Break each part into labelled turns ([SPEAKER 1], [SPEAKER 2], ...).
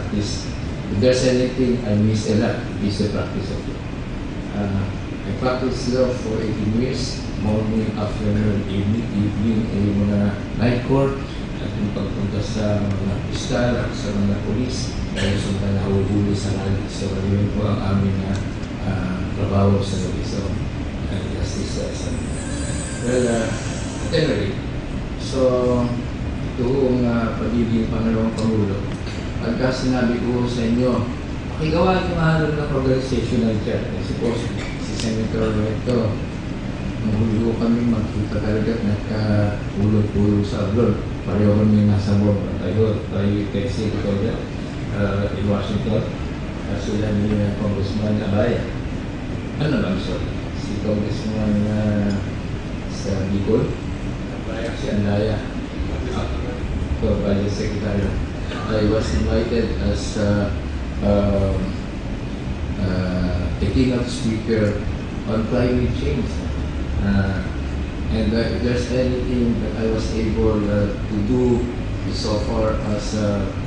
[SPEAKER 1] practice. If there's anything I miss a lot, is the practice of law. I practiced law for 18 years, morning, afternoon, evening, yung mga night court, at yung pagpunta sa mga piskal at sa mga polis, dahil sa nahuhuli sa lalit. So, yun po ang aming trabaho sa Luzon Justice. Well, at any rate, so, ito ang pagiging Pangulong Pangulo. Pagka sinabi ko sa inyo, pakigawa yung mahalong ng organizational chart. Suppose, si Senator Recto, mahuli ko kami magkita talaga at nagka-ulog-ulog sa abroad. Pareho kami nasa board. Tayo kasi ito dyan in Washington. Sila ni Congressman Alaya. Sorry. Si Congressman sa Bicol. Si Alaya. Budget Secretary. I was invited as a keynote speaker on climate change. And if there's anything that I was able to do so far as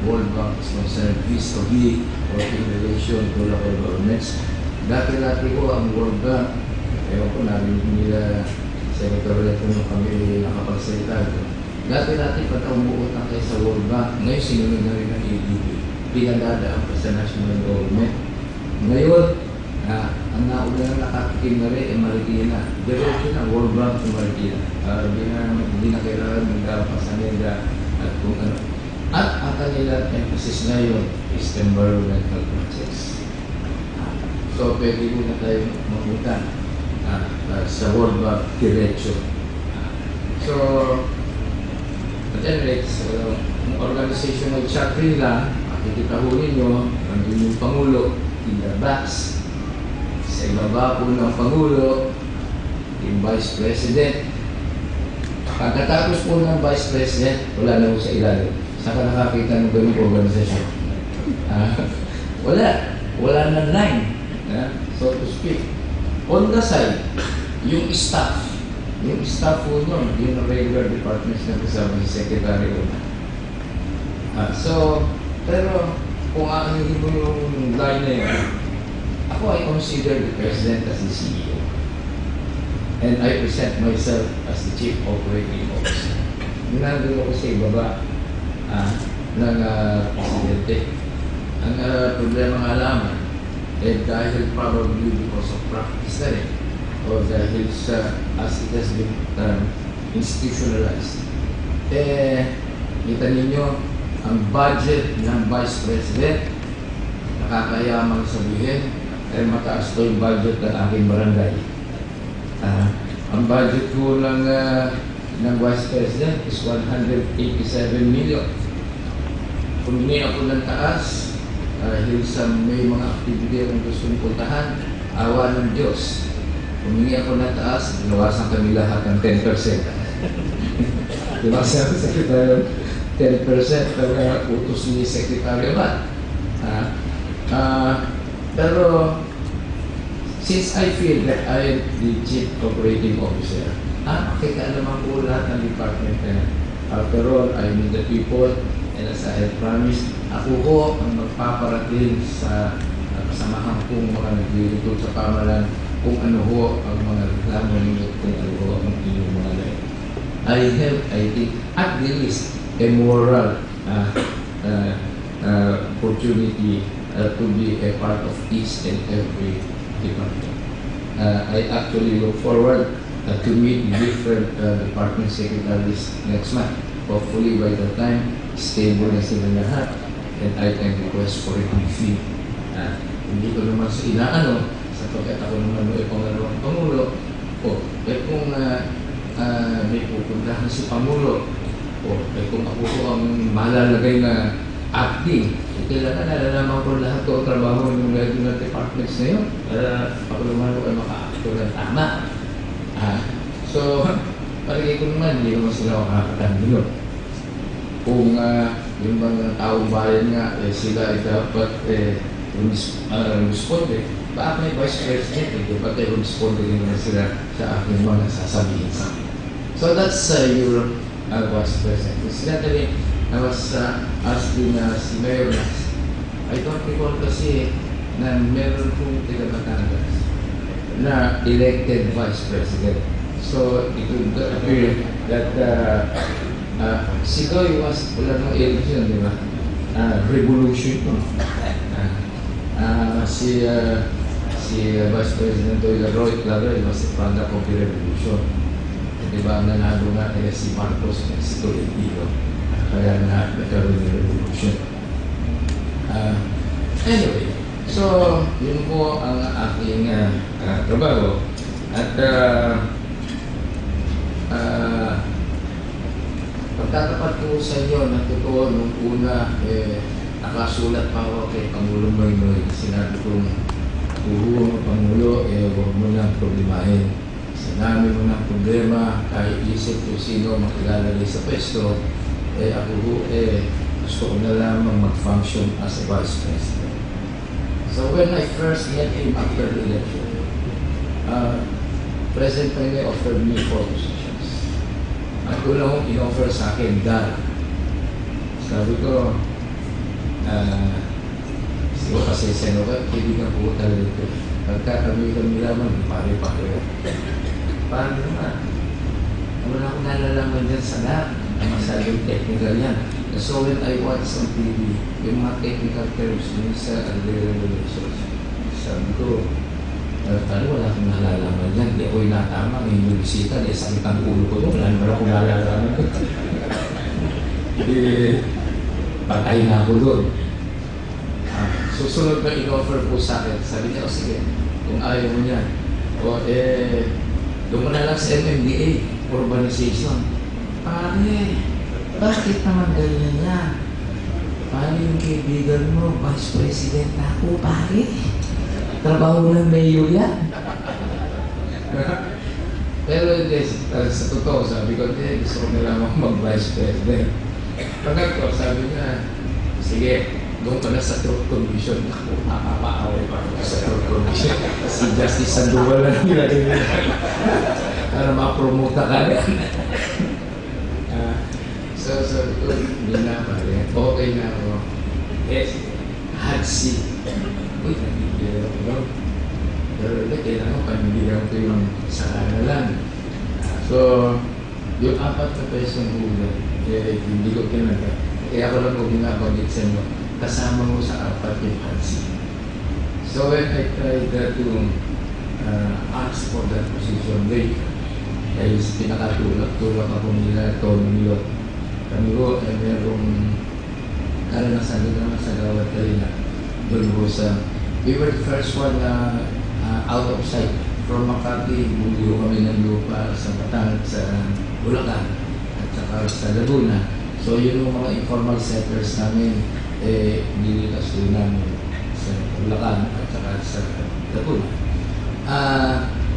[SPEAKER 1] World Bank is concerned, vis-a-vis or in relation to local governments, dati-dati ko ang World Bank, ewan ko namin nila Senator Leto nung kami nakapagsalita ko. Dati-dati pag umuutang kayo sa World Bank, ngayon sinunod na rin ang ADB. Pinagdadaan pa sa national government. Ngayon, ang nauna na nakatikim na rin ay Marikina. Diretso na World Bank sa Marikina. Hindi na kailangan magdapas sa nila at kung ano. At ang kanilang emphasis ngayon is environmental projects. So, pwede mo na tayo mapunta sa World Bank diretso. So, at any rate, ang organizational chart rin lang, makikita ho ninyo, ang yung Pangulo, in the box. Sa ibaba po ng Pangulo, yung Vice President. Pagkatapos po ng Vice President, wala na po sa ilalim. Saan ka nakakita ng ganung organisasyon? Wala na line, so to speak. On the side, yung staff po nun, yung regular departments na kasama si Secretary una. Pero kung aanin mo yung line na yun, ako, I consider the President as the CEO. And I present myself as the Chief Operating Officer. Ginagawa ko sa ibaba ng Presidente. Ang problema nga lamang, dahil probably because of practice na rin, or dahil as it has been institutionalized. Kita ninyo, ang budget ng Vice President, nakakayamang sabihin, ay mataas to yung budget ng aking barangay. Ang budget ko ng Vice President is 187 million. Humingi ako ng taas dahil sa may mga activity ang gusto kong puntahan, awa ng Diyos. Humingi ako ng taas, ginawasan kami lahat ng 10%. Diba sabi sa Secretary, 10% kaya utos ni Secretary ba? Pero since I feel that I am the Chief Operating Officer, naman po lahat ng department na after all, I mean the people, and as I have promised, ako ho ang magpaparating sa kasamahan kong mga naglilingkod sa pamalan kung ano ho ang mga reklamo ninyo, kung ano ho ang inyong mga layo. I think, at the least, a moral opportunity to be a part of each and every department. I actually look forward to meet different department secretaries next month. Hopefully by the time, stable na sila lahat and I can request for a briefing. Hindi ko naman sa inaano, sapagkat ako naman ay pangalawang Pangulo, kung may pupuntahan si Pangulo, kung ako po ang malalagay na acting, kailangan nalalaman ko lahat ko ang trabaho ng regular departments na yun para ako naman ko ay maka-acto ng tama. So, palagay ko naman, hindi naman sila makakatandilo. Kung yung mga taong bayan nga, sila ay dapat responde. Bakit may Vice President? Dapat ay responde naman sila sa aking mga sasabihin sa akin. So that's your Vice President. Incidentally, I was asking si Mayor I don't recall kasi na meron kong taga Batangas na elected vice president. So it would appear that Sigoy was wala ng election, di ba? Revolution po. Si Vice President Roy Clavel was the product of the revolution. Di ba, ang nanalo nga kaya si Marcos at si Tolentino. Kaya nagkaroon ng revolution. Anyway, so yun po ang aking trabaho. At pagtatapat ko sa inyo na totoo nung una, nakasulat pa ako kay Pangulong Noynoy. Sinabi kong, Uho, Pangulo, huwag mo lang problemahin. Sa dami mo ng problema, kahit isip kung sino makilalagay sa pwesto, ako gusto ko na lamang mag-function as a vice president. So when I first met him after the election, President Noynoy offered me 4 positions. At una kong in-offer sa akin, Dar. Sabi ko, siguro kasi Senado, kaibigan po talaga ito. Pagka kami lamang, pare-pare. Paano naman? Wala akong nalalaman dyan sa lahat. Ang masyadong technical yan. So when I watch on TV, yung mga technical terms yun sa regulations, sabi ko, wala akong nalalaman dyan. Di ako'y natama, may bisita, di sakit ang ulo ko doon. Wala naman akong nalalaman. Patay na ako doon. Susunod na in-offer po sa akin. Sabi niya, sige, kung ayaw mo niyan, doon mo na lang sa MMDA, urbanization. Pare, bakit naman ganyan yan? Pare, yung kaibigan mo, Vice President ako, pare. Trabaho ng mayor yan. Pero sa totoo, sabi ko, gusto ko na lang mag-Vice President. Pagkat ko, sabi niya, sige, doon ka na sa Truth Commission. Ako, nakakaaway pa ako sa Truth Commission. Si Justice Sandoval na nilagay nila. Para ma-promote ka yan. So, sabi ko, hindi na pare. Okay na ako. Yes, hot seat. Uy, nabibigyan ako doon. Pero kailangan pamibigyan ko yung sana lang. So, yung 4 na pesong hula, hindi ko kinagay. Kaya ako lang kung binabagit sa inyo, kasama mo sa 4 yung hot seat. So, when I tried to ask for that position later, kaya pinakatulak ako nila, Tony Milot. Kami ko, merong karanasan doon naman sa Gawad Kalina. Doon ko sa, we were the first one out of sight. From Makati, bumili kami ng lupa sa Batangas, sa Bulacan, at saka sa Laguna. So yun yung mga informal settlers namin, nilitas doon namin sa Bulacan at saka sa Laguna.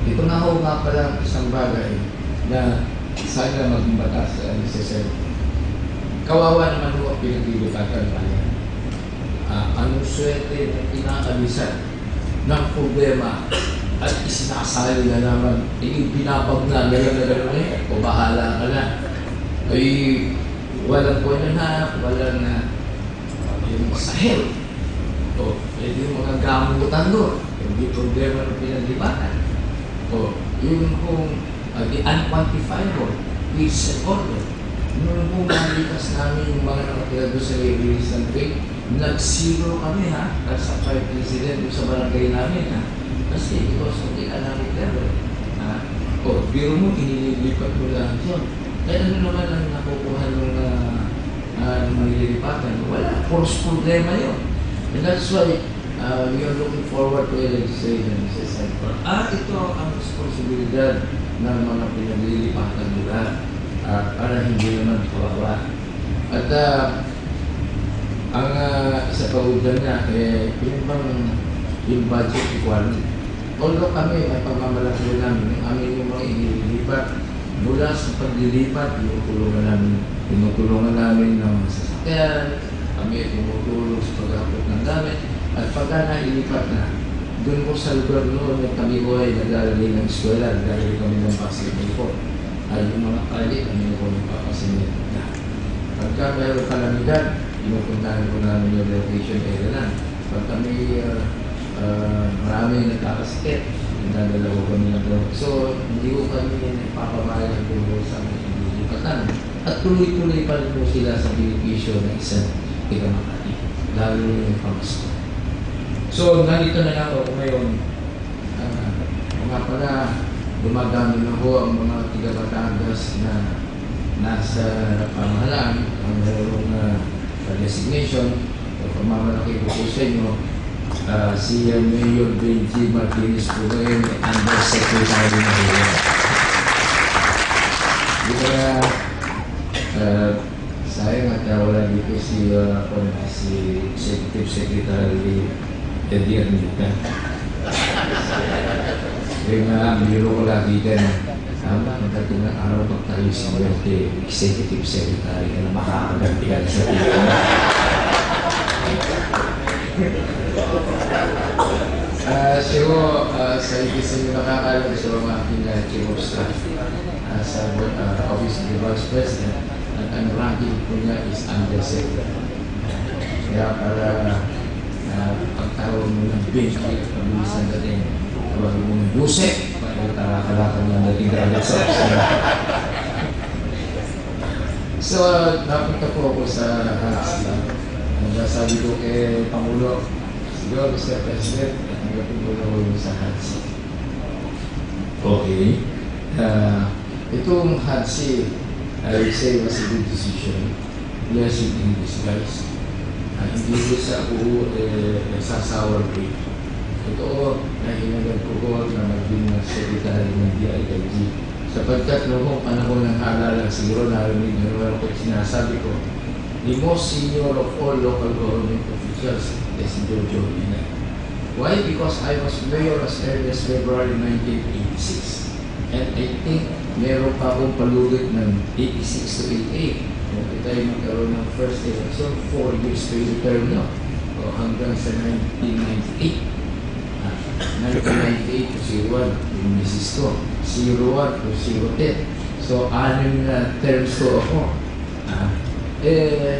[SPEAKER 1] Ito na ho nga pala isang bagay na sana maging batas sa necessary. Kawawa naman ho ang pinaglilipatan pa yan. Anong swerte na pinakalisan ng problema at isinasali na naman, binabag na gano'n o bahala ka na. Ay, walang buwan na, walang yung sahel. O, yung mga gamutan doon, hindi problema ng pinaglipatan. O, yung kung the unquantifiable, peace and order. Nung kung nalitas namin yung mga nakatira doon sa release ng trade, nag-zero kami sa Vice President sa barangay namin kasi because of the economic level. O, biro mo, inililipat mo lang yun. Kaya ano naman ang nakukuha ng malilipatan? Wala, force problema yun. And that's why we are looking forward to a legislation. Ito ang responsibilidad ng mga pinaglilipatan nila para hindi naman kawawa. At ang isa pa ulan niya, yung budget requirement. Although kami, may pagmamalaki namin, yung amin yung mga inililipat, mula sa paglilipat, tinutulungan namin ng sasakyan, kami tumutulong sa pag-apot ng gamit, at pagka nailipat na, doon po sa lugar noon, kami ko ay naglalagay ng eskwela, naglalagay kami ng basketball court. Ay yung mga kali, kami ko yung papasimit na. Pagka mayroong kalamidad, pinupuntahan ko namin yung relocation area lang. Pag kami marami nagkakasakit, nadala ko kami ng doon. So, hindi ko kami nagpapabayad ng tulong sa mga Yucatan. At tuloy-tuloy pa rin po sila sa benepisyo ng isang tigamakati, lalo yung pamasko. So, nandito na lang ako ngayon. Mga pala, dumadami na po ang mga tiga-Batangas na nasa pamahalaan, ang mayroong designation. So, pamamalaki ko po sa inyo, si Mayor Benji Martinez po ngayon, Undersecretary na po. Di kaya, sayang at wala dito si Executive Secretary Eddie Arnita. Kaya nga, biro ko lagi dyan. Magdating ng araw magtayo si Executive Secretary na makakagantihan sa tila. Siguro, sa isa nyo nakakalam sa mga aking chief of staff sa Office of the Vice President, at ang ranking po niya is Undersecretary. Kaya para pagtawag mo ng bench, pabilisan natin, tawag mo ng busek, tarakalakan niya natin grabe sa office. So, napunta po ako sa Hatsla. Sabi ko kay Pangulo, siguro Mr. President, nagpapulong ko sa Hatsi. Okay. Itong Hatsi, I would say was a good decision. Blessing in disguise. Hindi ko sa ako nagsasawar ko. Totoo, nahinagad ko na maging secretary ng DILG. Sapagkat noong panahon ng halalan, siguro narinig nyo ko sinasabi ko, the most senior of all local government officials is si Jojo Binay. Why? Because I was mayor as early as February 1986. And I think meron pa akong palugit ng 86 to 88. Kung tayo magkaroon ng first election, 4 years to yung term na. O hanggang sa 1998. 1998 to 01, yung misis ko. 01 to 010. So, 6 na terms ko ako. Kaya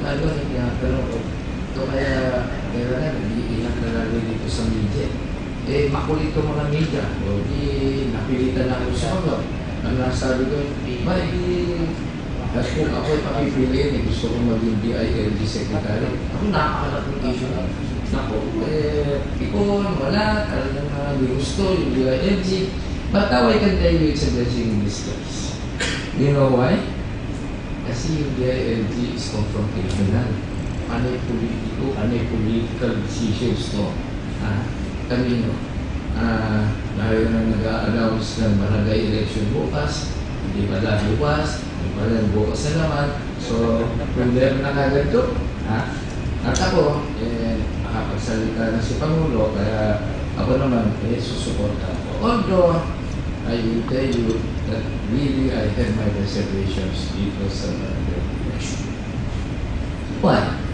[SPEAKER 1] ano, tinatanong ko, ito kaya na, nag-iinak na lalo dito sa media. Makulit ko mga media. O di, napilitan ako sa ako. Ang nasabi ko, kung ako'y pakipiliin, gusto kong maging DILG Secretary. Ako nakakalap ng issue na. Nako, ikon, wala, talagang hindi gusto yung DILG. But now I can tell you it's a blessing in disguise. You know why? Kasi yung DILG is confrontational. Anay politiko, anay political decisions to. Kami, lalo na nag-a-announce ng barangay election bukas, hindi pa dahil bukas, hindi pa dahil bukas na naman. So, problema na kagad ito. At ako, makapagsalita na si Pangulo, kaya ako naman, susuporta ako. Although, I will tell you that really I have my reservations dito sa election. Why?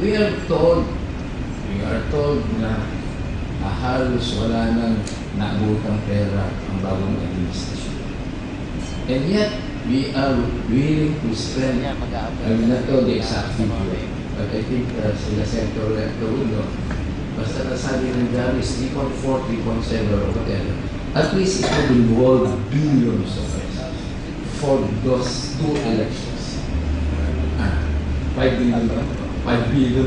[SPEAKER 1] We are told na halos wala nang naabutang pera ang bagong administrasyon. And yet, we are willing to spend, I will not know the exact figure, but I think sila Senator Uno, basta nasabi ng Gary is 3.4, 3.7 or whatever, at least it would involve billions of pesos for those 2 elections. 5 billion